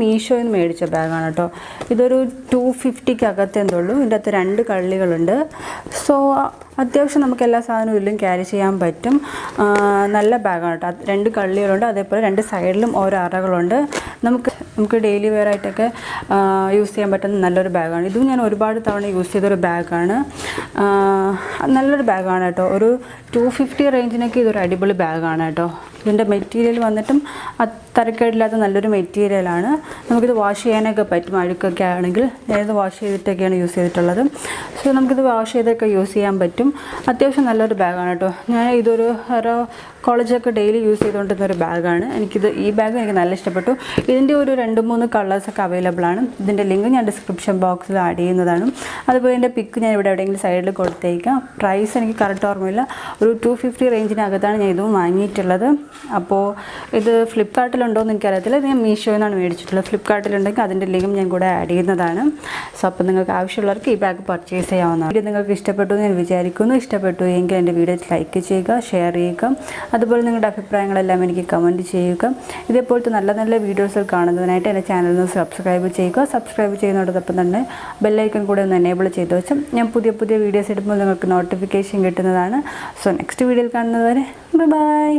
മീഷോയിൽ നിന്ന് മേടിച്ച ബാഗാണ് കേട്ടോ. ഇതൊരു 250 അകത്തേ ഉള്ളൂ. ഇതിൻ്റെ അകത്ത് 2 കള്ളികളുണ്ട്. സോ അത്യാവശ്യം നമുക്ക് എല്ലാ സാധനവും ഇതിലും ക്യാരി ചെയ്യാൻ പറ്റും. നല്ല ബാഗാണ് കേട്ടോ. 2 കള്ളികളുണ്ട്, അതേപോലെ 2 സൈഡിലും ഓരോ അറകളുണ്ട്. നമുക്ക് ഡെയിലി വെയർ ആയിട്ടൊക്കെ യൂസ് ചെയ്യാൻ പറ്റുന്ന നല്ലൊരു ബാഗാണ്. ഇതും ഞാൻ ഒരുപാട് തവണ യൂസ് ചെയ്തൊരു ബാഗാണ്. നല്ലൊരു ബാഗാണ് കേട്ടോ. ഒരു 250 റേഞ്ചിനൊക്കെ ഇതൊരു അടിപൊളി ബാഗാണ് കേട്ടോ. ഇതിൻ്റെ മെറ്റീരിയൽ വന്നിട്ടും തരക്കേടില്ലാത്ത നല്ലൊരു മെറ്റീരിയലാണ്. നമുക്കിത് വാഷ് ചെയ്യാനൊക്കെ പറ്റും. അഴുക്കൊക്കെ ആണെങ്കിൽ ഞാനിത് വാഷ് ചെയ്തിട്ടൊക്കെയാണ് യൂസ് ചെയ്തിട്ടുള്ളത്. സോ നമുക്കിത് വാഷ് ചെയ്തൊക്കെ യൂസ് ചെയ്യാൻ പറ്റും. അത്യാവശ്യം നല്ലൊരു ബാഗാണ് കേട്ടോ. ഞാൻ ഇതൊരു കോളേജൊക്കെ ഡെയിലി യൂസ് ചെയ്തുകൊണ്ടിരുന്നൊരു ബാഗാണ്. ഈ ബാഗ് എനിക്ക് നല്ല ഇഷ്ടപ്പെട്ടു. ഇതിൻ്റെ ഒരു 2-3 കളേഴ്സൊക്കെ അവൈലബിൾ ആണ്. ഇതിൻ്റെ ലിങ്ക് ഞാൻ ഡിസ്ക്രിപ്ഷൻ ബോക്സിൽ ആഡ് ചെയ്യുന്നതാണ്. അതുപോലെ ഇതിൻ്റെ പിക്ക് ഞാൻ ഇവിടെ എവിടെയെങ്കിലും സൈഡിൽ കൊടുത്തേക്കാം. പ്രൈസ് എനിക്ക് കറക്റ്റ് ഓർമ്മയില്ല. ഒരു 250 റേഞ്ചിനകത്താണ് ഞാൻ ഇതും വാങ്ങിയിട്ടുള്ളത്. അപ്പോൾ ഇത് ഫ്ലിപ്കാർട്ടിലുണ്ടോ എന്ന് എനിക്കറിയത്തില്ല. ഇത് ഞാൻ മീഷോയിൽ നിന്നാണ് മേടിച്ചിട്ടുള്ളത്. ഫ്ലിപ്കാർട്ടിലുണ്ടെങ്കിൽ അതിൻ്റെ ലിങ്കും ഞാൻ കൂടെ ആഡ് ചെയ്യുന്നതാണ്. സോ അപ്പോൾ നിങ്ങൾക്ക് ആവശ്യമുള്ളവർക്ക് ഈ ബാഗ് പർച്ചേസ് ചെയ്യാവുന്നതാണ്. വീഡിയോ നിങ്ങൾക്ക് ഇഷ്ടപ്പെട്ടു എന്ന് ഞാൻ വിചാരിക്കുന്നു. ഇഷ്ടപ്പെട്ടു എങ്കിൽ എൻ്റെ വീഡിയോ ലൈക്ക് ചെയ്യുക, ഷെയർ ചെയ്യുക. അതുപോലെ നിങ്ങളുടെ അഭിപ്രായങ്ങളെല്ലാം എനിക്ക് കമൻറ്റ് ചെയ്യുക. ഇതേപോലത്തെ നല്ല നല്ല വീഡിയോസ് കാണുന്നതിനായിട്ട് എൻ്റെ ചാനലിൽ സബ്സ്ക്രൈബ് ചെയ്യുക. സബ്സ്ക്രൈബ് ചെയ്യുന്നതോടൊപ്പം തന്നെ ബെല്ലൈക്കൺ കൂടെ ഒന്ന് എനേബിൾ ചെയ്ത് വെച്ചാൽ ഞാൻ പുതിയ വീഡിയോസ് ഇടുമ്പോൾ നിങ്ങൾക്ക് നോട്ടിഫിക്കേഷൻ കിട്ടുന്നതാണ്. സോ നെക്സ്റ്റ് വീഡിയോയിൽ കാണുന്നതുവരെ ബൈ.